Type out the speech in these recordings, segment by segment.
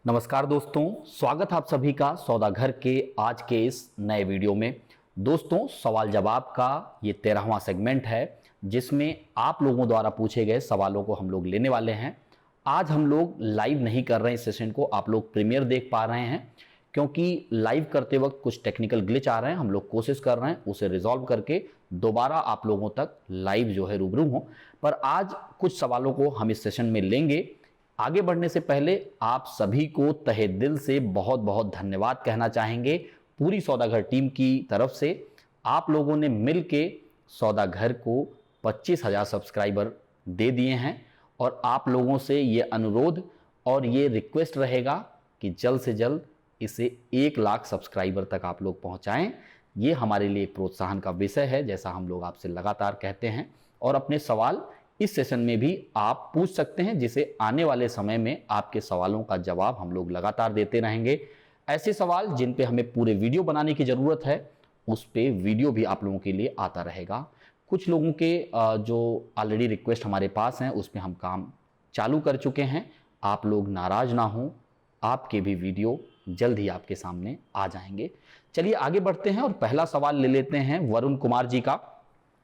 नमस्कार दोस्तों, स्वागत है आप सभी का सौदा घर के आज के इस नए वीडियो में। दोस्तों, सवाल जवाब का ये 13वां सेगमेंट है जिसमें आप लोगों द्वारा पूछे गए सवालों को हम लोग लेने वाले हैं। आज हम लोग लाइव नहीं कर रहे हैं इस सेशन को, आप लोग प्रीमियर देख पा रहे हैं क्योंकि लाइव करते वक्त कुछ टेक्निकल ग्लिच आ रहे हैं। हम लोग कोशिश कर रहे हैं उसे रिजॉल्व करके दोबारा आप लोगों तक लाइव जो है रूबरू हो, पर आज कुछ सवालों को हम इस सेशन में लेंगे। आगे बढ़ने से पहले आप सभी को तहे दिल से बहुत बहुत धन्यवाद कहना चाहेंगे। पूरी सौदागर टीम की तरफ से आप लोगों ने मिल के सौदागर को 25,000 सब्सक्राइबर दे दिए हैं और आप लोगों से ये अनुरोध और ये रिक्वेस्ट रहेगा कि जल्द से जल्द इसे 1 लाख सब्सक्राइबर तक आप लोग पहुंचाएं। ये हमारे लिए एक प्रोत्साहन का विषय है, जैसा हम लोग आपसे लगातार कहते हैं। और अपने सवाल इस सेशन में भी आप पूछ सकते हैं, जिसे आने वाले समय में आपके सवालों का जवाब हम लोग लगातार देते रहेंगे। ऐसे सवाल जिन पे हमें पूरे वीडियो बनाने की ज़रूरत है, उस पे वीडियो भी आप लोगों के लिए आता रहेगा। कुछ लोगों के जो ऑलरेडी रिक्वेस्ट हमारे पास हैं उस पर हम काम चालू कर चुके हैं। आप लोग नाराज ना हों, आपके भी वीडियो जल्द ही आपके सामने आ जाएंगे। चलिए आगे बढ़ते हैं और पहला सवाल ले लेते हैं वरुण कुमार जी का।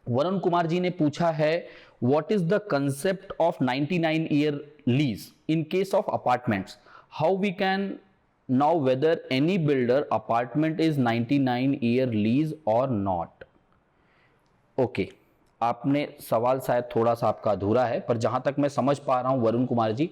वरुण कुमार जी ने पूछा है, what is the concept of 99 year lease in case of apartments, how we can know whether any builder apartment is 99 year lease और नॉट। ओके, आपने सवाल शायद थोड़ा सा आपका अधूरा है, पर जहां तक मैं समझ पा रहा हूं वरुण कुमार जी,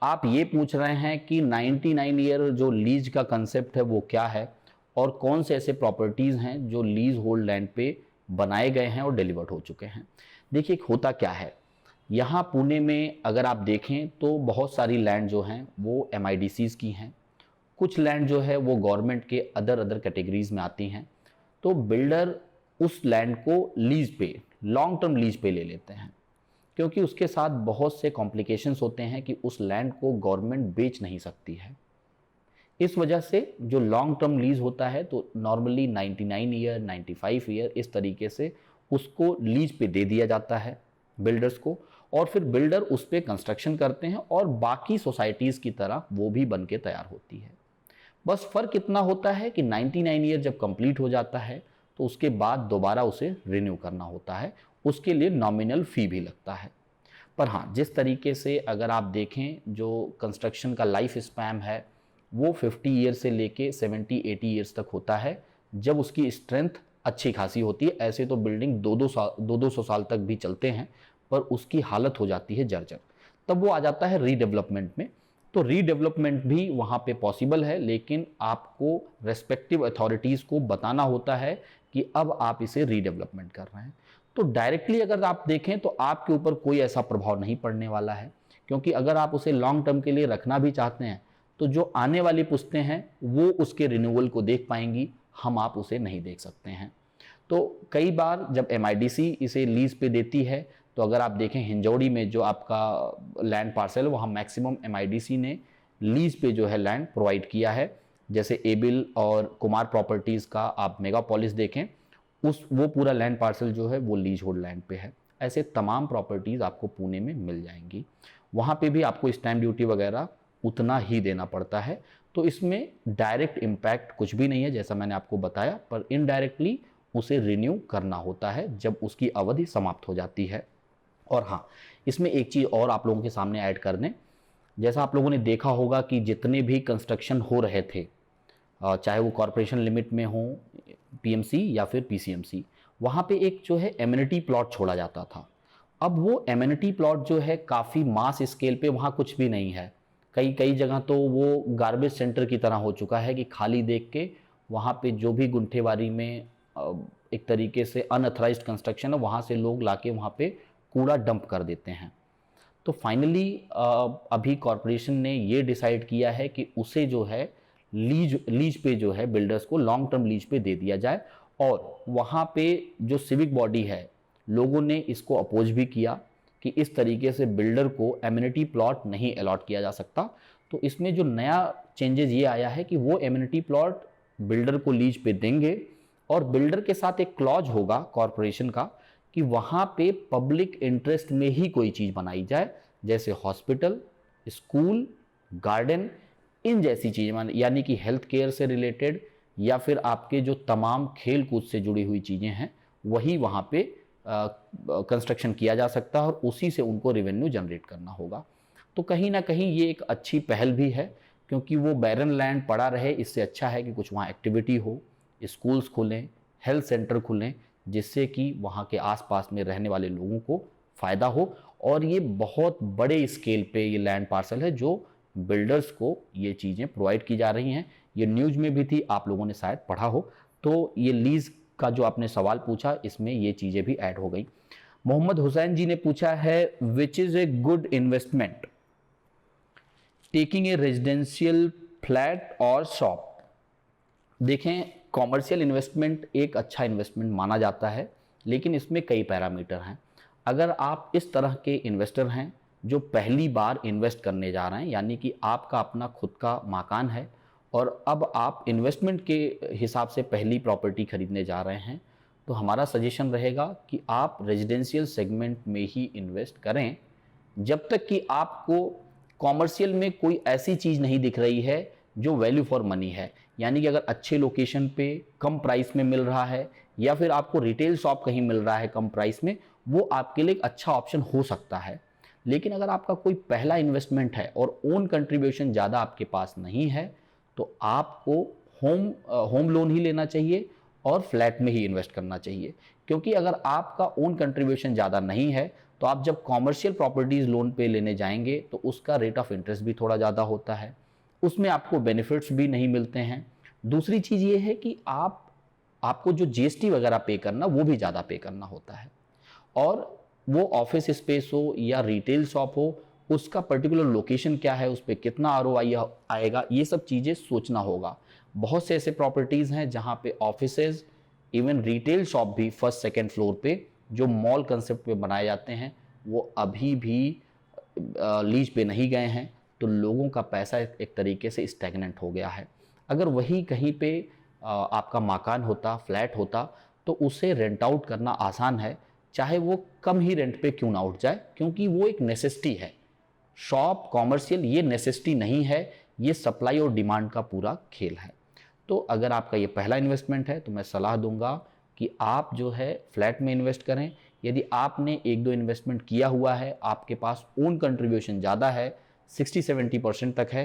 आप ये पूछ रहे हैं कि 99 ईयर जो लीज का कंसेप्ट है वो क्या है और कौन से ऐसे प्रॉपर्टीज हैं जो लीज होल्ड लैंड पे बनाए गए हैं और डिलीवर्ड हो चुके हैं। देखिए, होता क्या है, यहाँ पुणे में अगर आप देखें तो बहुत सारी लैंड जो हैं वो MIDCs की हैं, कुछ लैंड जो है वो गवर्नमेंट के अदर कैटेगरीज में आती हैं। तो बिल्डर उस लैंड को लीज पे, लॉन्ग टर्म लीज पे ले लेते हैं, क्योंकि उसके साथ बहुत से कॉम्प्लिकेशंस होते हैं कि उस लैंड को गवर्नमेंट बेच नहीं सकती है। इस वजह से जो लॉन्ग टर्म लीज होता है तो नॉर्मली 99 ईयर, 95 ईयर इस तरीके से उसको लीज पे दे दिया जाता है बिल्डर्स को, और फिर बिल्डर उस पर कंस्ट्रक्शन करते हैं और बाकी सोसाइटीज़ की तरह वो भी बन के तैयार होती है। बस फ़र्क इतना होता है कि 99 ईयर जब कंप्लीट हो जाता है तो उसके बाद दोबारा उसे रिन्यू करना होता है, उसके लिए नॉमिनल फ़ी भी लगता है। पर हाँ, जिस तरीके से अगर आप देखें जो कंस्ट्रक्शन का लाइफ स्पैन है वो 50 ईयर से लेके 70-80 ईयर्स तक होता है, जब उसकी स्ट्रेंथ अच्छी खासी होती है। ऐसे तो बिल्डिंग 200 साल तक भी चलते हैं, पर उसकी हालत हो जाती है जर्जर, तब वो आ जाता है रीडेवलपमेंट में। तो रीडेवलपमेंट भी वहाँ पे पॉसिबल है, लेकिन आपको रेस्पेक्टिव अथॉरिटीज़ को बताना होता है कि अब आप इसे रीडेवलपमेंट कर रहे हैं। तो डायरेक्टली अगर आप देखें तो आपके ऊपर कोई ऐसा प्रभाव नहीं पड़ने वाला है, क्योंकि अगर आप उसे लॉन्ग टर्म के लिए रखना भी चाहते हैं तो जो आने वाली पुश्तें हैं वो उसके रिन्यूअल को देख पाएंगी, हम आप उसे नहीं देख सकते हैं। तो कई बार जब MIDC इसे लीज पे देती है, तो अगर आप देखें हिंजौड़ी में जो आपका लैंड पार्सल है वहाँ मैक्सिमम MIDC ने लीज पे जो है लैंड प्रोवाइड किया है। जैसे एबिल और कुमार प्रॉपर्टीज़ का आप मेगापोलिस देखें, वो पूरा लैंड पार्सल जो है वो लीज होल्ड लैंड पे है। ऐसे तमाम प्रॉपर्टीज़ आपको पुणे में मिल जाएंगी। वहाँ पे भी आपको स्टैम्प ड्यूटी वगैरह उतना ही देना पड़ता है। तो इसमें डायरेक्ट इम्पैक्ट कुछ भी नहीं है, जैसा मैंने आपको बताया, पर इनडायरेक्टली उसे रिन्यू करना होता है जब उसकी अवधि समाप्त हो जाती है। और हाँ, इसमें एक चीज़ और आप लोगों के सामने ऐड कर दें, जैसा आप लोगों ने देखा होगा कि जितने भी कंस्ट्रक्शन हो रहे थे, चाहे वो कॉरपोरेशन लिमिट में हो, PMC या फिर PCMC, वहाँ पे एक जो है एमिनिटी प्लॉट छोड़ा जाता था। अब वो एमिनिटी प्लॉट जो है काफ़ी मास स्केल पे वहाँ कुछ भी नहीं है। कई कई जगह तो वो गार्बेज सेंटर की तरह हो चुका है कि खाली देख के वहाँ पे जो भी गुंठेवारी में एक तरीके से अनअथराइज्ड कंस्ट्रक्शन है, वहाँ से लोग लाके वहाँ पे कूड़ा डंप कर देते हैं। तो फाइनली अभी कॉरपोरेशन ने ये डिसाइड किया है कि उसे जो है लीज पे जो है बिल्डर्स को लॉन्ग टर्म लीज पे दे दिया जाए। और वहाँ पे जो सिविक बॉडी है, लोगों ने इसको अपोज भी किया कि इस तरीके से बिल्डर को एमिनिटी प्लॉट नहीं अलॉट किया जा सकता। तो इसमें जो नया चेंजेस ये आया है कि वो एमिनिटी प्लॉट बिल्डर को लीज पे देंगे, और बिल्डर के साथ एक क्लॉज होगा कॉरपोरेशन का कि वहाँ पे पब्लिक इंटरेस्ट में ही कोई चीज़ बनाई जाए, जैसे हॉस्पिटल, स्कूल, गार्डन, इन जैसी चीज़ें, यानी कि हेल्थ केयर से रिलेटेड या फिर आपके जो तमाम खेल कूद से जुड़ी हुई चीज़ें हैं वही वहाँ पे कंस्ट्रक्शन किया जा सकता है और उसी से उनको रेवेन्यू जनरेट करना होगा। तो कहीं ना कहीं ये एक अच्छी पहल भी है, क्योंकि वो बैरन लैंड पड़ा रहे, इससे अच्छा है कि कुछ वहाँ एक्टिविटी हो, स्कूल्स खुलें, हेल्थ सेंटर खुलें, जिससे कि वहाँ के आसपास में रहने वाले लोगों को फ़ायदा हो। और ये बहुत बड़े स्केल पे ये लैंड पार्सल है जो बिल्डर्स को ये चीज़ें प्रोवाइड की जा रही हैं। ये न्यूज़ में भी थी, आप लोगों ने शायद पढ़ा हो। तो ये लीज़ का जो आपने सवाल पूछा, इसमें ये चीज़ें भी ऐड हो गई। मोहम्मद हुसैन जी ने पूछा है, which is a good investment, taking a residential flat और शॉप। देखें, कॉमर्शियल इन्वेस्टमेंट एक अच्छा इन्वेस्टमेंट माना जाता है, लेकिन इसमें कई पैरामीटर हैं। अगर आप इस तरह के इन्वेस्टर हैं जो पहली बार इन्वेस्ट करने जा रहे हैं, यानी कि आपका अपना खुद का मकान है और अब आप इन्वेस्टमेंट के हिसाब से पहली प्रॉपर्टी खरीदने जा रहे हैं, तो हमारा सजेशन रहेगा कि आप रेजिडेंशियल सेगमेंट में ही इन्वेस्ट करें, जब तक कि आपको कॉमर्शियल में कोई ऐसी चीज़ नहीं दिख रही है जो वैल्यू फॉर मनी है। यानी कि अगर अच्छे लोकेशन पे कम प्राइस में मिल रहा है या फिर आपको रिटेल शॉप कहीं मिल रहा है कम प्राइस में, वो आपके लिए एक अच्छा ऑप्शन हो सकता है। लेकिन अगर आपका कोई पहला इन्वेस्टमेंट है और ओन कंट्रीब्यूशन ज़्यादा आपके पास नहीं है, तो आपको होम लोन ही लेना चाहिए और फ्लैट में ही इन्वेस्ट करना चाहिए। क्योंकि अगर आपका ओन कंट्रीब्यूशन ज़्यादा नहीं है, तो आप जब कॉमर्शियल प्रॉपर्टीज़ लोन पे लेने जाएंगे तो उसका रेट ऑफ इंटरेस्ट भी थोड़ा ज़्यादा होता है, उसमें आपको बेनिफिट्स भी नहीं मिलते हैं। दूसरी चीज़ ये है कि आपको जो जीएसटी वगैरह पे करना, वो भी ज़्यादा पे करना होता है। और वो ऑफिस स्पेस हो या रिटेल शॉप हो, उसका पर्टिकुलर लोकेशन क्या है, उस पर कितना आरओआई आएगा, ये सब चीज़ें सोचना होगा। बहुत से ऐसे प्रॉपर्टीज़ हैं जहाँ पे ऑफिसेज, इवन रिटेल शॉप भी फर्स्ट सेकेंड फ्लोर पे जो मॉल कंसेप्ट पे बनाए जाते हैं, वो अभी भी लीज पे नहीं गए हैं। तो लोगों का पैसा एक तरीके से स्टैग्नेंट हो गया है। अगर वही कहीं पे आपका मकान होता, फ्लैट होता, तो उसे रेंट आउट करना आसान है, चाहे वो कम ही रेंट पे क्यों ना उठ जाए, क्योंकि वो एक नेसेसिटी है। शॉप, कॉमर्शियल, ये नेसेसिटी नहीं है, ये सप्लाई और डिमांड का पूरा खेल है। तो अगर आपका ये पहला इन्वेस्टमेंट है तो मैं सलाह दूंगा कि आप जो है फ्लैट में इन्वेस्ट करें। यदि आपने एक दो इन्वेस्टमेंट किया हुआ है, आपके पास ओन कंट्रीब्यूशन ज़्यादा है, 60-70% तक है,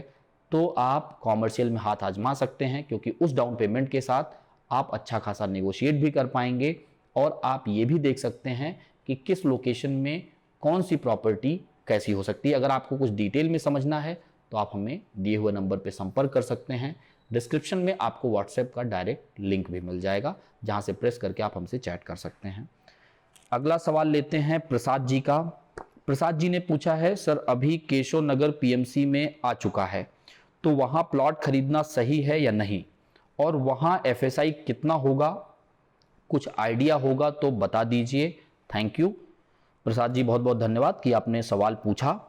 तो आप कॉमर्शियल में हाथ आजमा सकते हैं, क्योंकि उस डाउन पेमेंट के साथ आप अच्छा खासा नेगोशिएट भी कर पाएंगे और आप ये भी देख सकते हैं कि किस लोकेशन में कौन सी प्रॉपर्टी कैसी हो सकती है। अगर आपको कुछ डिटेल में समझना है तो आप हमें दिए हुए नंबर पर संपर्क कर सकते हैं। डिस्क्रिप्शन में आपको व्हाट्सएप का डायरेक्ट लिंक भी मिल जाएगा, जहां से प्रेस करके आप हमसे चैट कर सकते हैं। अगला सवाल लेते हैं प्रसाद जी का। प्रसाद जी ने पूछा है, सर अभी केशव नगर पीएमसी में आ चुका है, तो वहां प्लॉट खरीदना सही है या नहीं, और वहां एफएसआई कितना होगा, कुछ आइडिया होगा तो बता दीजिए। थैंक यू प्रसाद जी, बहुत बहुत धन्यवाद कि आपने सवाल पूछा।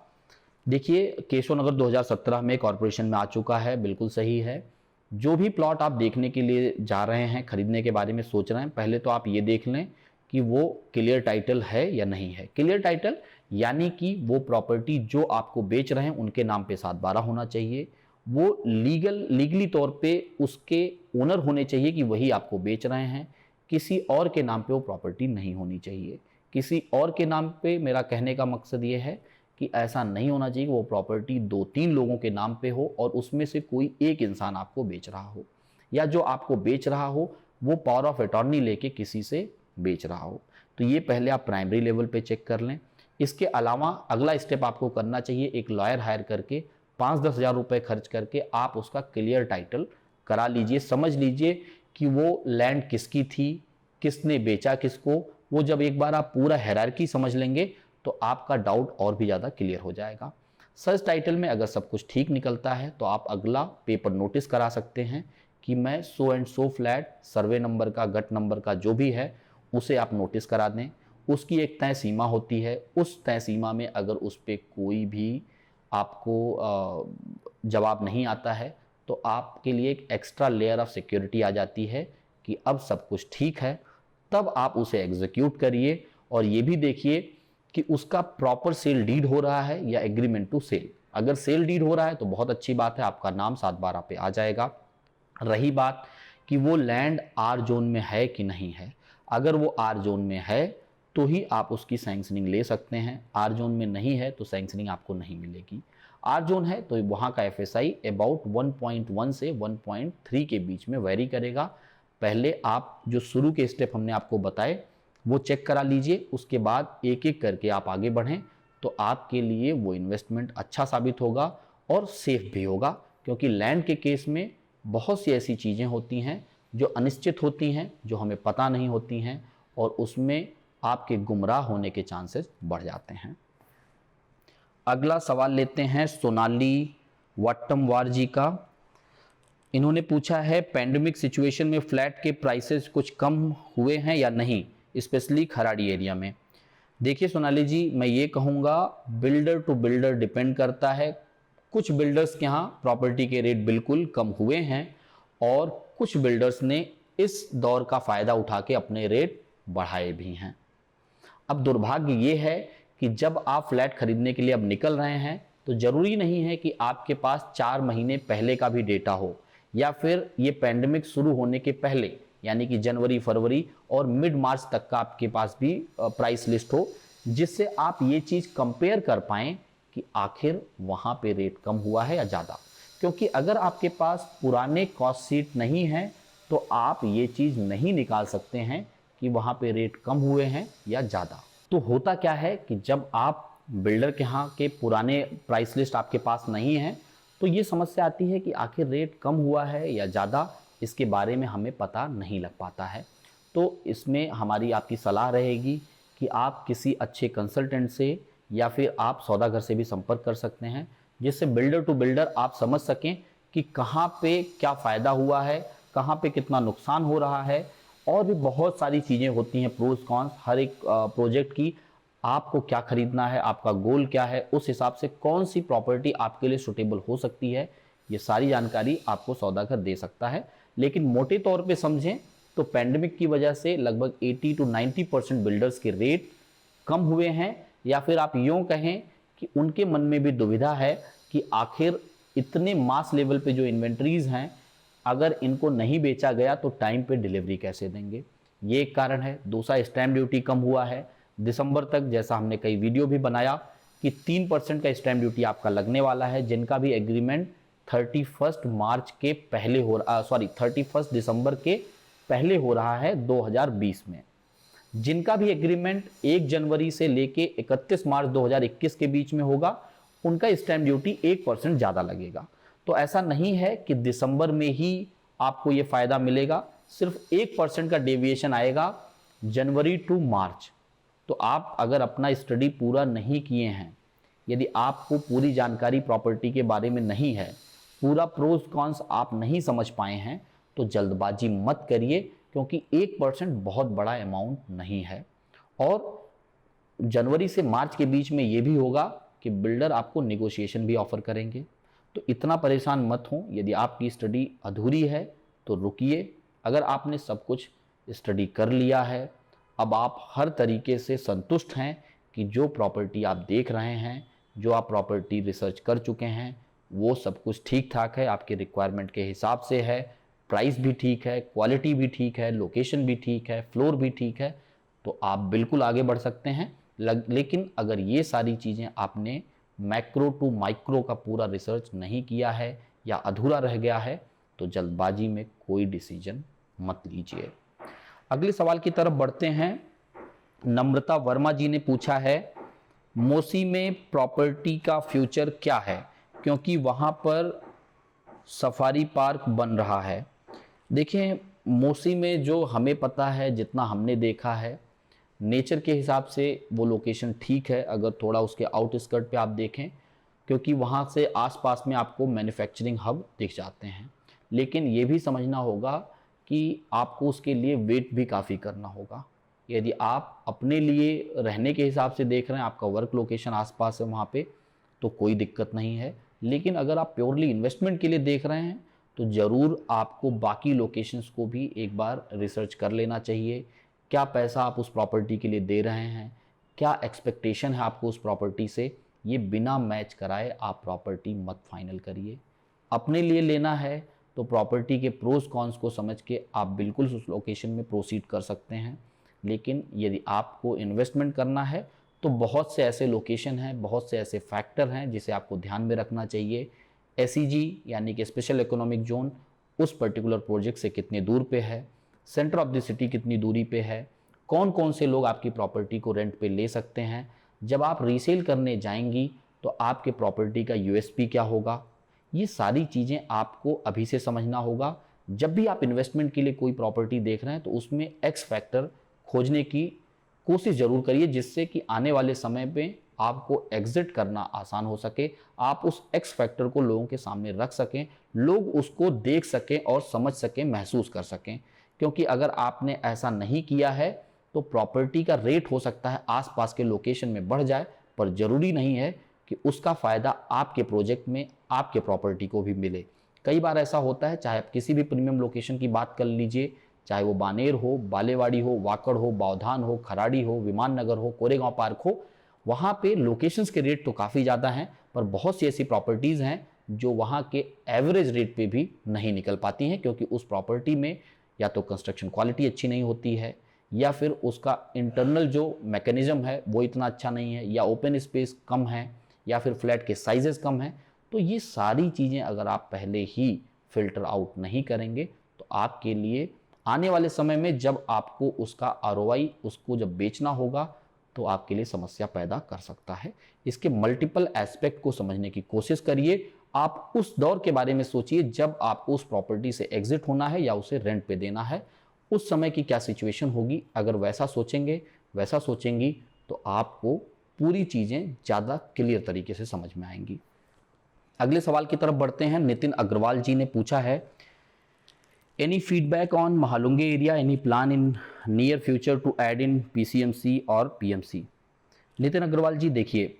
देखिए, केशव नगर 2017 में कॉरपोरेशन में आ चुका है, बिल्कुल सही है। जो भी प्लॉट आप देखने के लिए जा रहे हैं, खरीदने के बारे में सोच रहे हैं, पहले तो आप ये देख लें कि वो क्लियर टाइटल है या नहीं है। क्लियर टाइटल यानी कि वो प्रॉपर्टी जो आपको बेच रहे हैं उनके नाम पे 7/12 होना चाहिए। वो लीगली तौर पे उसके ओनर होने चाहिए कि वही आपको बेच रहे हैं, किसी और के नाम पे वो प्रॉपर्टी नहीं होनी चाहिए। किसी और के नाम पे, मेरा कहने का मकसद ये है कि ऐसा नहीं होना चाहिए कि वो प्रॉपर्टी 2-3 लोगों के नाम पे हो और उसमें से कोई एक इंसान आपको बेच रहा हो, या जो आपको बेच रहा हो वो पावर ऑफ अटॉर्नी लेके किसी से बेच रहा हो। तो ये पहले आप प्राइमरी लेवल पे चेक कर लें। इसके अलावा अगला स्टेप आपको करना चाहिए, एक लॉयर हायर करके 5-10 हज़ार रुपये खर्च करके आप उसका क्लियर टाइटल करा लीजिए। समझ लीजिए कि वो लैंड किसकी थी, किसने बेचा किसको। वो जब एक बार आप पूरा हायरार्की समझ लेंगे तो आपका डाउट और भी ज़्यादा क्लियर हो जाएगा। सर्च टाइटल में अगर सब कुछ ठीक निकलता है तो आप अगला पेपर नोटिस करा सकते हैं कि मैं so and so flat, survey number का, गट नंबर का जो भी है, उसे आप नोटिस करा दें। उसकी एक तय सीमा होती है, उस तय सीमा में अगर उस पर कोई भी आपको जवाब नहीं आता है तो आपके लिए एक एक्स्ट्रा लेयर ऑफ सिक्योरिटी आ जाती है कि अब सब कुछ ठीक है। तब आप उसे एग्जीक्यूट करिए और ये भी देखिए कि उसका प्रॉपर सेल डीड हो रहा है या एग्रीमेंट टू सेल। अगर सेल डीड हो रहा है तो बहुत अच्छी बात है, आपका नाम 7/12 पे आ जाएगा। रही बात कि वो लैंड आर जोन में है कि नहीं है, अगर वो आर जोन में है तो ही आप उसकी सैंक्शनिंग ले सकते हैं, आर जोन में नहीं है तो सैंक्शनिंग आपको नहीं मिलेगी। आर जोन है तो वहाँ का एफएसआई अबाउट 1.1 से 1.3 के बीच में वेरी करेगा। पहले आप जो शुरू के स्टेप हमने आपको बताए वो चेक करा लीजिए, उसके बाद एक एक करके आप आगे बढ़ें तो आपके लिए वो इन्वेस्टमेंट अच्छा साबित होगा और सेफ भी होगा, क्योंकि लैंड के केस में बहुत सी ऐसी चीज़ें होती हैं जो अनिश्चित होती हैं, जो हमें पता नहीं होती हैं, और उसमें आपके गुमराह होने के चांसेस बढ़ जाते हैं। अगला सवाल लेते हैं सोनाली वट्टमवार जी का। इन्होंने पूछा है पैंडेमिक सिचुएशन में फ्लैट के प्राइसेस कुछ कम हुए हैं या नहीं, स्पेशली खराड़ी एरिया में। देखिए सोनाली जी, मैं ये कहूँगा बिल्डर टू बिल्डर डिपेंड करता है। कुछ बिल्डर्स के यहाँ प्रॉपर्टी के रेट बिल्कुल कम हुए हैं और कुछ बिल्डर्स ने इस दौर का फ़ायदा उठा के अपने रेट बढ़ाए भी हैं। अब दुर्भाग्य ये है कि जब आप फ्लैट खरीदने के लिए अब निकल रहे हैं तो ज़रूरी नहीं है कि आपके पास 4 महीने पहले का भी डेटा हो, या फिर ये पैंडेमिक शुरू होने के पहले यानी कि जनवरी फरवरी और मिड मार्च तक का आपके पास भी प्राइस लिस्ट हो, जिससे आप ये चीज़ कंपेयर कर पाएँ कि आखिर वहाँ पे रेट कम हुआ है या ज़्यादा। क्योंकि अगर आपके पास पुराने कॉस्ट शीट नहीं है तो आप ये चीज़ नहीं निकाल सकते हैं कि वहाँ पे रेट कम हुए हैं या ज़्यादा। तो होता क्या है कि जब आप बिल्डर के यहाँ के पुराने प्राइस लिस्ट आपके पास नहीं है तो ये समस्या आती है कि आखिर रेट कम हुआ है या ज़्यादा, इसके बारे में हमें पता नहीं लग पाता है। तो इसमें हमारी आपकी सलाह रहेगी कि आप किसी अच्छे कंसल्टेंट से या फिर आप सौदागर से भी संपर्क कर सकते हैं, जिससे बिल्डर टू बिल्डर आप समझ सकें कि कहाँ पे क्या फ़ायदा हुआ है, कहाँ पे कितना नुकसान हो रहा है। और भी बहुत सारी चीज़ें होती हैं, प्रोज कॉन्स हर एक प्रोजेक्ट की। आपको क्या खरीदना है, आपका गोल क्या है, उस हिसाब से कौन सी प्रॉपर्टी आपके लिए सुटेबल हो सकती है, ये सारी जानकारी आपको सौदागर दे सकता है। लेकिन मोटे तौर पे समझें तो पैंडेमिक की वजह से लगभग 80 to 90% बिल्डर्स के रेट कम हुए हैं, या फिर आप यूँ कहें कि उनके मन में भी दुविधा है कि आखिर इतने मास लेवल पे जो इन्वेंट्रीज हैं, अगर इनको नहीं बेचा गया तो टाइम पे डिलीवरी कैसे देंगे, ये एक कारण है। दूसरा, स्टैम्प ड्यूटी कम हुआ है दिसंबर तक, जैसा हमने कई वीडियो भी बनाया कि 3% का स्टैम्प ड्यूटी आपका लगने वाला है, जिनका भी एग्रीमेंट 31 मार्च के पहले 31 दिसंबर के पहले हो रहा है 2020 में। जिनका भी एग्रीमेंट 1 जनवरी से लेके 31 मार्च 2021 के बीच में होगा, उनका स्टैम्प ड्यूटी 1% ज़्यादा लगेगा। तो ऐसा नहीं है कि दिसंबर में ही आपको ये फ़ायदा मिलेगा, सिर्फ 1% का डेविएशन आएगा जनवरी टू मार्च। तो आप अगर अपना स्टडी पूरा नहीं किए हैं, यदि आपको पूरी जानकारी प्रॉपर्टी के बारे में नहीं है, पूरा प्रोज कॉन्स आप नहीं समझ पाए हैं, तो जल्दबाजी मत करिए, क्योंकि 1% बहुत बड़ा अमाउंट नहीं है। और जनवरी से मार्च के बीच में ये भी होगा कि बिल्डर आपको नेगोशिएशन भी ऑफर करेंगे। तो इतना परेशान मत हों। यदि आपकी स्टडी अधूरी है तो रुकिए। अगर आपने सब कुछ स्टडी कर लिया है, अब आप हर तरीके से संतुष्ट हैं कि जो प्रॉपर्टी आप देख रहे हैं, जो आप प्रॉपर्टी रिसर्च कर चुके हैं, वो सब कुछ ठीक ठाक है, आपके रिक्वायरमेंट के हिसाब से है, प्राइस भी ठीक है, क्वालिटी भी ठीक है, लोकेशन भी ठीक है, फ्लोर भी ठीक है, तो आप बिल्कुल आगे बढ़ सकते हैं। लेकिन अगर ये सारी चीज़ें आपने मैक्रो टू माइक्रो का पूरा रिसर्च नहीं किया है या अधूरा रह गया है, तो जल्दबाजी में कोई डिसीजन मत लीजिए। अगले सवाल की तरफ बढ़ते हैं। नम्रता वर्मा जी ने पूछा है, मोसी में प्रॉपर्टी का फ्यूचर क्या है, क्योंकि वहाँ पर सफारी पार्क बन रहा है। देखिए, मोसी में जो हमें पता है, जितना हमने देखा है, नेचर के हिसाब से वो लोकेशन ठीक है। अगर थोड़ा उसके आउटस्कर्ट पे आप देखें, क्योंकि वहाँ से आसपास में आपको मैन्युफैक्चरिंग हब दिख जाते हैं। लेकिन ये भी समझना होगा कि आपको उसके लिए वेट भी काफ़ी करना होगा। यदि आप अपने लिए रहने के हिसाब से देख रहे हैं, आपका वर्क लोकेशन आसपास है वहाँ पे, तो कोई दिक्कत नहीं है। लेकिन अगर आप प्योरली इन्वेस्टमेंट के लिए देख रहे हैं तो ज़रूर आपको बाकी लोकेशंस को भी एक बार रिसर्च कर लेना चाहिए। क्या पैसा आप उस प्रॉपर्टी के लिए दे रहे हैं, क्या एक्सपेक्टेशन है आपको उस प्रॉपर्टी से, ये बिना मैच कराए आप प्रॉपर्टी मत फाइनल करिए। अपने लिए लेना है तो प्रॉपर्टी के प्रोज कॉन्स को समझ के आप बिल्कुल उस लोकेशन में प्रोसीड कर सकते हैं, लेकिन यदि आपको इन्वेस्टमेंट करना है तो बहुत से ऐसे लोकेशन हैं, बहुत से ऐसे फैक्टर हैं जिसे आपको ध्यान में रखना चाहिए। एसईजी यानी कि स्पेशल इकोनॉमिक जोन उस पर्टिकुलर प्रोजेक्ट से कितने दूर पे है, सेंटर ऑफ द सिटी कितनी दूरी पे है, कौन कौन से लोग आपकी प्रॉपर्टी को रेंट पे ले सकते हैं। जब आप रीसेल करने जाएंगी तो आपके प्रॉपर्टी का यूएसपी क्या होगा, ये सारी चीज़ें आपको अभी से समझना होगा। जब भी आप इन्वेस्टमेंट के लिए कोई प्रॉपर्टी देख रहे हैं तो उसमें एक्स फैक्टर खोजने की कोशिश ज़रूर करिए, जिससे कि आने वाले समय में आपको एग्जिट करना आसान हो सके, आप उस एक्स फैक्टर को लोगों के सामने रख सकें, लोग उसको देख सकें और समझ सकें, महसूस कर सकें। क्योंकि अगर आपने ऐसा नहीं किया है तो प्रॉपर्टी का रेट हो सकता है आसपास के लोकेशन में बढ़ जाए, पर ज़रूरी नहीं है कि उसका फ़ायदा आपके प्रोजेक्ट में, आपके प्रॉपर्टी को भी मिले। कई बार ऐसा होता है, चाहे आप किसी भी प्रीमियम लोकेशन की बात कर लीजिए, चाहे वो बानेर हो, बालेवाड़ी हो, वाकड़ हो, बावधान हो, खराड़ी हो, विमान नगर हो, कोरेगांव पार्क हो, वहाँ पे लोकेशंस के रेट तो काफ़ी ज़्यादा हैं, पर बहुत सी ऐसी प्रॉपर्टीज़ हैं जो वहाँ के एवरेज रेट पे भी नहीं निकल पाती हैं, क्योंकि उस प्रॉपर्टी में या तो कंस्ट्रक्शन क्वालिटी अच्छी नहीं होती है, या फिर उसका इंटरनल जो मैकेनिज्म है वो इतना अच्छा नहीं है, या ओपन स्पेस कम है, या फिर फ्लैट के साइजेस कम हैं। तो ये सारी चीज़ें अगर आप पहले ही फिल्टर आउट नहीं करेंगे तो आपके लिए आने वाले समय में जब आपको उसका आरओआई, उसको जब बेचना होगा, तो आपके लिए समस्या पैदा कर सकता है। इसके मल्टीपल एस्पेक्ट को समझने की कोशिश करिए। आप उस दौर के बारे में सोचिए जब आपको उस प्रॉपर्टी से एग्जिट होना है या उसे रेंट पे देना है, उस समय की क्या सिचुएशन होगी। अगर वैसा सोचेंगे, वैसा सोचेंगी, तो आपको पूरी चीज़ें ज़्यादा क्लियर तरीके से समझ में आएंगी। अगले सवाल की तरफ बढ़ते हैं। नितिन अग्रवाल जी ने पूछा है, any feedback on Mahalunge area, any plan in near future to add in PCMC और पीएमसी। नितिन अग्रवाल जी, देखिए,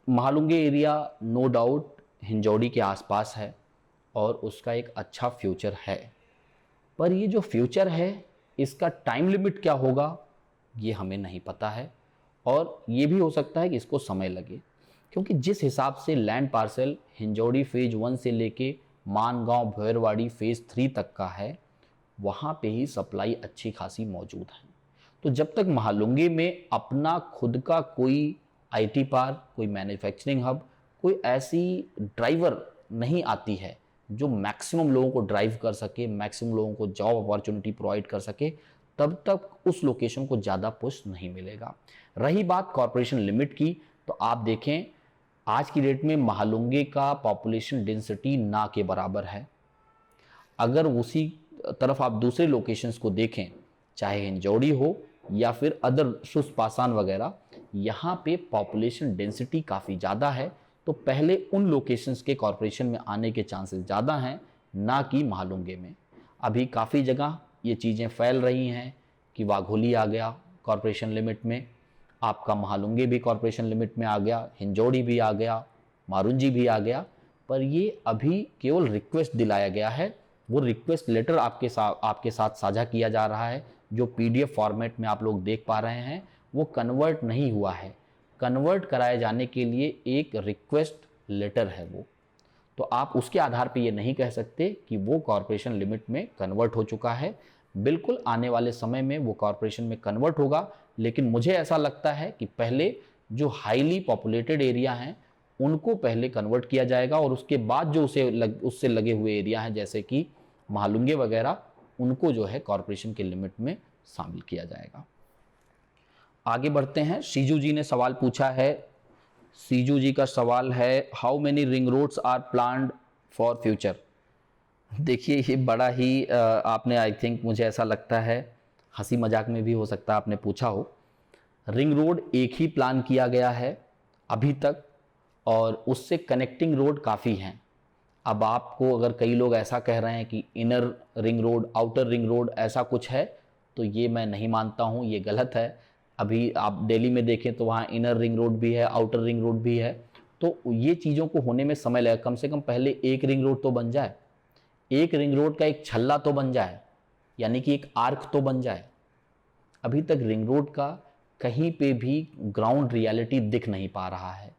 Mahalunge area no doubt Hinjewadi के आसपास है और उसका एक अच्छा फ्यूचर है, पर ये जो फ्यूचर है इसका टाइम लिमिट क्या होगा ये हमें नहीं पता है, और ये भी हो सकता है कि इसको समय लगे, क्योंकि जिस हिसाब से लैंड पार्सल हिंजौड़ी फेज 1 से लेके मानगांव भैरवाड़ी फेज 3 तक का है, वहाँ पे ही सप्लाई अच्छी खासी मौजूद है। तो जब तक महालुंगे में अपना खुद का कोई आईटी पार्क, कोई मैन्युफैक्चरिंग हब, कोई ऐसी ड्राइवर नहीं आती है जो मैक्सिमम लोगों को ड्राइव कर सके, मैक्सिमम लोगों को जॉब अपॉर्चुनिटी प्रोवाइड कर सके, तब तक उस लोकेशन को ज़्यादा पुश नहीं मिलेगा। रही बात कॉरपोरेशन लिमिट की, तो आप देखें आज की डेट में महालुंगे का पॉपुलेशन डेंसिटी ना के बराबर है। अगर उसी तरफ आप दूसरे लोकेशंस को देखें, चाहे हिंजौड़ी हो या फिर अदर सुसपासान वगैरह, यहाँ पे पॉपुलेशन डेंसिटी काफ़ी ज़्यादा है, तो पहले उन लोकेशंस के कॉरपोरेशन में आने के चांसेस ज़्यादा हैं, ना कि महालुंगे में। अभी काफ़ी जगह ये चीज़ें फैल रही हैं कि वाघोली आ गया कॉरपोरेशन लिमिट में, आपका महालुंगे भी कॉरपोरेशन लिमिट में आ गया, हिंजौड़ी भी आ गया, मारुंजी भी आ गया, पर ये अभी केवल रिक्वेस्ट दिलाया गया है। वो रिक्वेस्ट लेटर आपके साथ साझा किया जा रहा है, जो पीडीएफ फॉर्मेट में आप लोग देख पा रहे हैं, वो कन्वर्ट नहीं हुआ है। कन्वर्ट कराए जाने के लिए एक रिक्वेस्ट लेटर है वो, तो आप उसके आधार पे ये नहीं कह सकते कि वो कॉरपोरेशन लिमिट में कन्वर्ट हो चुका है। बिल्कुल आने वाले समय में वो कॉरपोरेशन में कन्वर्ट होगा, लेकिन मुझे ऐसा लगता है कि पहले जो हाईली पॉपुलेटेड एरिया हैं उनको पहले कन्वर्ट किया जाएगा, और उसके बाद जो उससे लगे हुए एरिया हैं जैसे कि महालुंगे वगैरह, उनको जो है कॉरपोरेशन के लिमिट में शामिल किया जाएगा। आगे बढ़ते हैं। सीजू जी ने सवाल पूछा है। सीजू जी का सवाल है, how many ring roads are planned for future. देखिए, ये बड़ा ही आपने, आई थिंक मुझे ऐसा लगता है हंसी मजाक में भी हो सकता है आपने पूछा हो। रिंग रोड एक ही प्लान किया गया है अभी तक, और उससे कनेक्टिंग रोड काफ़ी हैं। अब आपको अगर कई लोग ऐसा कह रहे हैं कि inner ring road, outer ring road ऐसा कुछ है, तो ये मैं नहीं मानता हूँ, ये गलत है। अभी आप दिल्ली में देखें तो वहाँ इनर रिंग रोड भी है, आउटर रिंग रोड भी है, तो ये चीज़ों को होने में समय लगेगा। कम से कम पहले एक रिंग रोड तो बन जाए, एक रिंग रोड का एक छल्ला तो बन जाए, यानी कि एक आर्क तो बन जाए। अभी तक रिंग रोड का कहीं पे भी ग्राउंड रियलिटी दिख नहीं पा रहा है।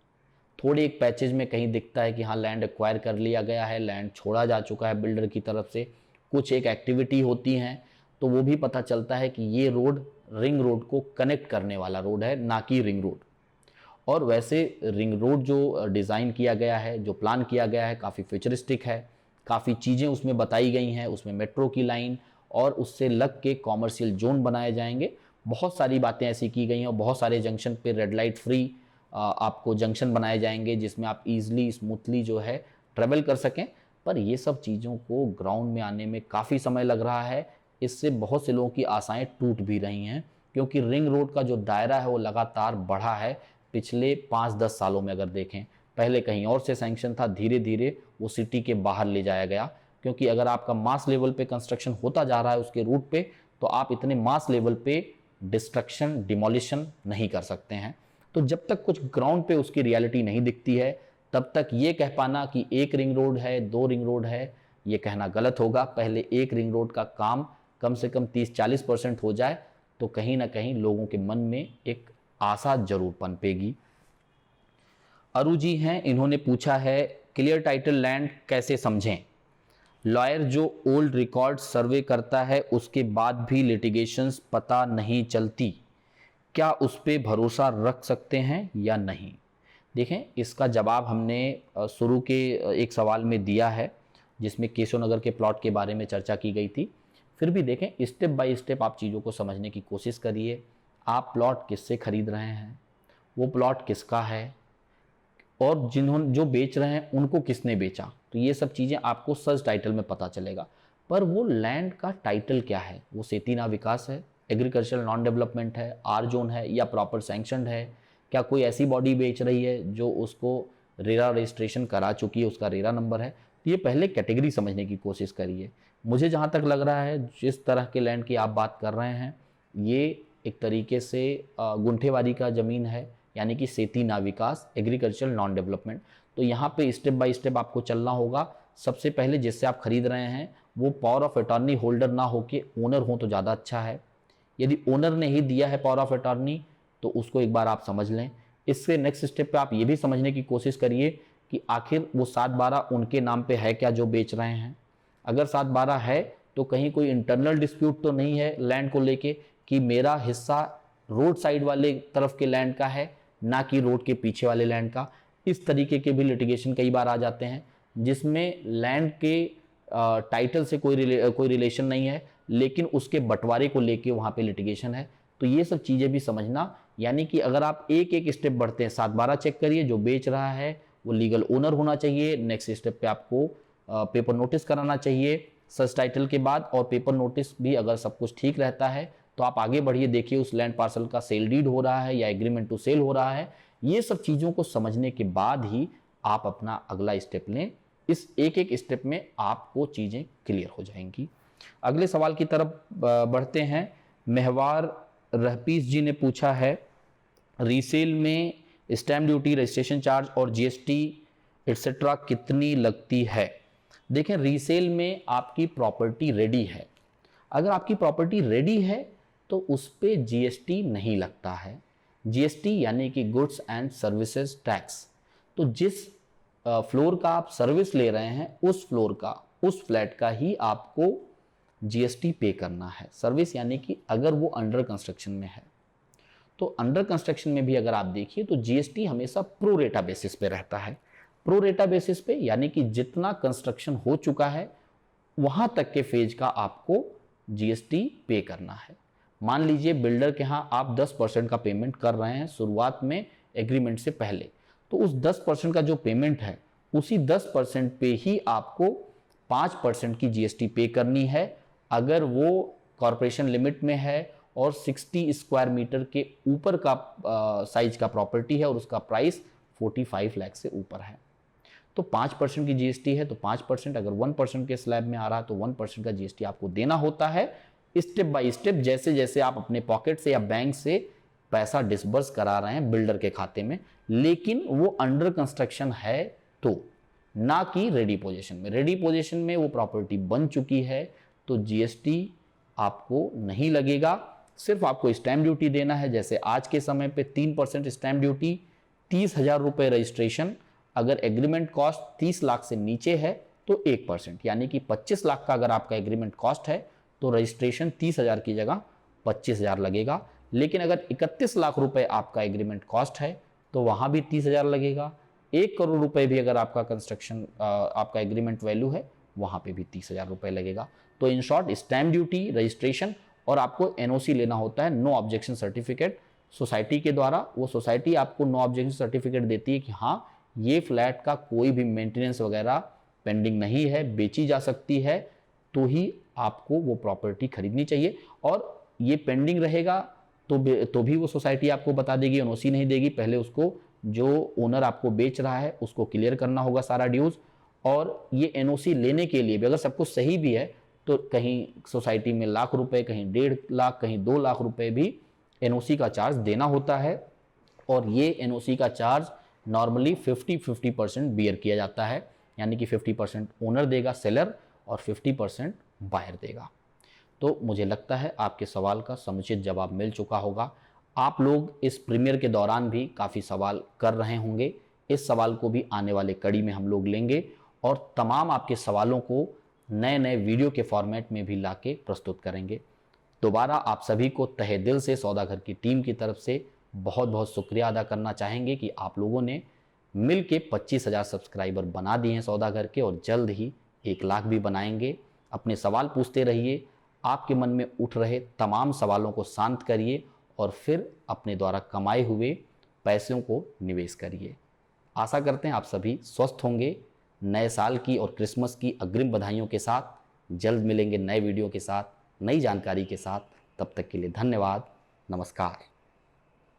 थोड़े एक पैचेज में कहीं दिखता है कि हाँ लैंड एक्वायर कर लिया गया है, लैंड छोड़ा जा चुका है बिल्डर की तरफ से, कुछ एक एक्टिविटी होती हैं तो वो भी पता चलता है कि ये रोड रिंग रोड को कनेक्ट करने वाला रोड है, ना कि रिंग रोड। और वैसे रिंग रोड जो डिज़ाइन किया गया है, जो प्लान किया गया है, काफ़ी फ्यूचरिस्टिक है, काफ़ी चीज़ें उसमें बताई गई हैं, उसमें मेट्रो की लाइन और उससे लग के कॉमर्शियल जोन बनाए जाएंगे। बहुत सारी बातें ऐसी की गई हैं और बहुत सारे जंक्शन पे रेड लाइट फ्री आपको जंक्शन बनाए जाएंगे जिसमें आप ईजिली स्मूथली जो है ट्रेवल कर सकें। पर ये सब चीज़ों को ग्राउंड में आने में काफ़ी समय लग रहा है, इससे बहुत से लोगों की आशाएं टूट भी रही हैं, क्योंकि रिंग रोड का जो दायरा है वो लगातार बढ़ा है पिछले 5-10 सालों में। अगर देखें पहले कहीं और से सैंक्शन था, धीरे धीरे वो सिटी के बाहर ले जाया गया, क्योंकि अगर आपका मास लेवल पे कंस्ट्रक्शन होता जा रहा है उसके रूट पे, तो आप इतने मास लेवल पे डिस्ट्रक्शन डिमोलिशन नहीं कर सकते हैं। तो जब तक कुछ ग्राउंड पे उसकी रियलिटी नहीं दिखती है, तब तक ये कह पाना कि एक रिंग रोड है, 2 रिंग रोड है, ये कहना गलत होगा। पहले एक रिंग रोड का काम कम से कम 30-40% हो जाए तो कहीं ना कहीं लोगों के मन में एक आशा जरूर पनपेगी। अरु जी हैं, इन्होंने पूछा है क्लियर टाइटल लैंड कैसे समझें। लॉयर जो ओल्ड रिकॉर्ड सर्वे करता है उसके बाद भी लिटिगेशंस पता नहीं चलती, क्या उस पर भरोसा रख सकते हैं या नहीं। देखें, इसका जवाब हमने शुरू के एक सवाल में दिया है जिसमें केशव नगर के प्लॉट के बारे में चर्चा की गई थी। फिर भी देखें, स्टेप बाय स्टेप आप चीज़ों को समझने की कोशिश करिए। आप प्लॉट किससे खरीद रहे हैं, वो प्लॉट किसका है, और जिन्होंने जो बेच रहे हैं उनको किसने बेचा, तो ये सब चीज़ें आपको सर्च टाइटल में पता चलेगा। पर वो लैंड का टाइटल क्या है, वो सेतीना विकास है, एग्रीकल्चरल नॉन डेवलपमेंट है, आर जोन है, या प्रॉपर सैंक्शनड है, क्या कोई ऐसी बॉडी बेच रही है जो उसको रेरा रजिस्ट्रेशन करा चुकी है, उसका रेरा नंबर है। तो ये पहले कैटेगरी समझने की कोशिश करिए। मुझे जहाँ तक लग रहा है जिस तरह के लैंड की आप बात कर रहे हैं, ये एक तरीके से गुंठेवारी का ज़मीन है, यानी कि सेतीना विकास एग्रीकल्चरल नॉन डेवलपमेंट। तो यहाँ पे स्टेप बाय स्टेप आपको चलना होगा। सबसे पहले जिससे आप खरीद रहे हैं वो पावर ऑफ अटॉर्नी होल्डर ना होके ओनर हो तो ज़्यादा अच्छा है। यदि ओनर ने ही दिया है पावर ऑफ अटॉर्नी तो उसको एक बार आप समझ लें। इससे नेक्स्ट स्टेप पे आप ये भी समझने की कोशिश करिए कि आखिर वो 7/12 उनके नाम पे है क्या जो बेच रहे हैं। अगर 7/12 है तो कहीं कोई इंटरनल डिस्प्यूट तो नहीं है लैंड को लेके कि मेरा हिस्सा रोड साइड वाले तरफ के लैंड का है, ना कि रोड के पीछे वाले लैंड का। इस तरीके के भी लिटिगेशन कई बार आ जाते हैं जिसमें लैंड के टाइटल से कोई रिलेशन नहीं है, लेकिन उसके बंटवारे को लेके वहाँ पे लिटिगेशन है। तो ये सब चीज़ें भी समझना, यानी कि अगर आप एक एक स्टेप बढ़ते हैं, 7/12 चेक करिए, जो बेच रहा है वो लीगल ओनर होना चाहिए। नेक्स्ट स्टेप पे आपको पेपर नोटिस कराना चाहिए सर्च टाइटल के बाद, और पेपर नोटिस भी अगर सब कुछ ठीक रहता है तो आप आगे बढ़िए, देखिए उस लैंड पार्सल का सेल डीड हो रहा है या एग्रीमेंट टू सेल हो रहा है। ये सब चीज़ों को समझने के बाद ही आप अपना अगला स्टेप लें। इस एक एक स्टेप में आपको चीज़ें क्लियर हो जाएंगी। अगले सवाल की तरफ बढ़ते हैं। मेहवार रहपीस जी ने पूछा है, रीसेल में स्टैम्प ड्यूटी, रजिस्ट्रेशन चार्ज और जीएसटी एट्सेट्रा कितनी लगती है। देखें, रीसेल में आपकी प्रॉपर्टी रेडी है। अगर आपकी प्रॉपर्टी रेडी है तो उस पर जीएसटी नहीं लगता है। जीएसटी यानी कि गुड्स एंड सर्विसेज टैक्स। तो जिस फ्लोर का आप सर्विस ले रहे हैं उस फ्लोर का, उस फ्लैट का ही आपको जीएसटी पे करना है। सर्विस यानी कि अगर वो अंडर कंस्ट्रक्शन में है, तो अंडर कंस्ट्रक्शन में भी अगर आप देखिए तो जीएसटी हमेशा प्रो रेटा बेसिस पे रहता है। प्रो रेटा बेसिस पे यानी कि जितना कंस्ट्रक्शन हो चुका है वहां तक के फेज का आपको जीएसटी पे करना है। मान लीजिए बिल्डर के यहाँ आप 10% का पेमेंट कर रहे हैं शुरुआत में एग्रीमेंट से पहले, तो उस 10% का जो पेमेंट है उसी 10% पे ही आपको 5% की जीएसटी पे करनी है। अगर वो कॉरपोरेशन लिमिट में है और 60 स्क्वायर मीटर के ऊपर का साइज का प्रॉपर्टी है और उसका प्राइस 45 लाख से ऊपर है, तो 5% की जीएसटी है तो 5%। अगर 1% के स्लैब में आ रहा है तो 1% का जीएसटी आपको देना होता है। स्टेप बाय स्टेप जैसे जैसे आप अपने पॉकेट से या बैंक से पैसा डिसबर्स करा रहे हैं बिल्डर के खाते में, लेकिन वो अंडर कंस्ट्रक्शन है तो, ना कि रेडी पोजीशन में। रेडी पोजीशन में वो प्रॉपर्टी बन चुकी है तो जीएसटी आपको नहीं लगेगा। सिर्फ आपको स्टैम्प ड्यूटी देना है। जैसे आज के समय पे 3% स्टैम्प ड्यूटी, 30,000 रुपये रजिस्ट्रेशन। अगर एग्रीमेंट कॉस्ट 30 लाख से नीचे है तो 1%, यानी कि 25 लाख का अगर आपका एग्रीमेंट कॉस्ट है तो रजिस्ट्रेशन 30,000 की जगह 25,000 लगेगा। लेकिन अगर 31 लाख रुपए आपका एग्रीमेंट कॉस्ट है तो वहाँ भी 30,000 लगेगा। 1 करोड़ रुपए भी अगर आपका कंस्ट्रक्शन आपका एग्रीमेंट वैल्यू है वहाँ पे भी 30,000 रुपये लगेगा। तो in short stamp duty, registration और आपको एनओसी लेना होता है, नो ऑब्जेक्शन सर्टिफिकेट सोसाइटी के द्वारा। वो सोसाइटी आपको नो ऑब्जेक्शन सर्टिफिकेट देती है कि हाँ ये फ्लैट का कोई भी मेंटेनेंस वगैरह पेंडिंग नहीं है, बेची जा सकती है, तो ही आपको वो प्रॉपर्टी खरीदनी चाहिए। और ये पेंडिंग रहेगा तो भी वो सोसाइटी आपको बता देगी, एनओसी नहीं देगी। पहले उसको जो ओनर आपको बेच रहा है उसको क्लियर करना होगा सारा ड्यूज। और ये एनओसी लेने के लिए भी अगर सब कुछ सही भी है तो कहीं सोसाइटी में लाख रुपए, कहीं 1.5 लाख, कहीं 2 लाख रुपए भी एनओसी का चार्ज देना होता है। और ये एनओसी का चार्ज नॉर्मली 50-50% बियर किया जाता है, यानी कि 50% ओनर देगा सेलर और 50% बायर देगा। तो मुझे लगता है आपके सवाल का समुचित जवाब मिल चुका होगा। आप लोग इस प्रीमियर के दौरान भी काफ़ी सवाल कर रहे होंगे। इस सवाल को भी आने वाले कड़ी में हम लोग लेंगे और तमाम आपके सवालों को नए नए वीडियो के फॉर्मेट में भी लाके प्रस्तुत करेंगे। दोबारा आप सभी को तहे दिल से सौदागर की टीम की तरफ से बहुत बहुत शुक्रिया अदा करना चाहेंगे कि आप लोगों ने मिल के 25,000 सब्सक्राइबर बना दिए हैं सौदागर के, और जल्द ही 1 लाख भी बनाएंगे। अपने सवाल पूछते रहिए, आपके मन में उठ रहे तमाम सवालों को शांत करिए और फिर अपने द्वारा कमाए हुए पैसों को निवेश करिए। आशा करते हैं आप सभी स्वस्थ होंगे। नए साल की और क्रिसमस की अग्रिम बधाइयों के साथ जल्द मिलेंगे नए वीडियो के साथ, नई जानकारी के साथ। तब तक के लिए धन्यवाद, नमस्कार।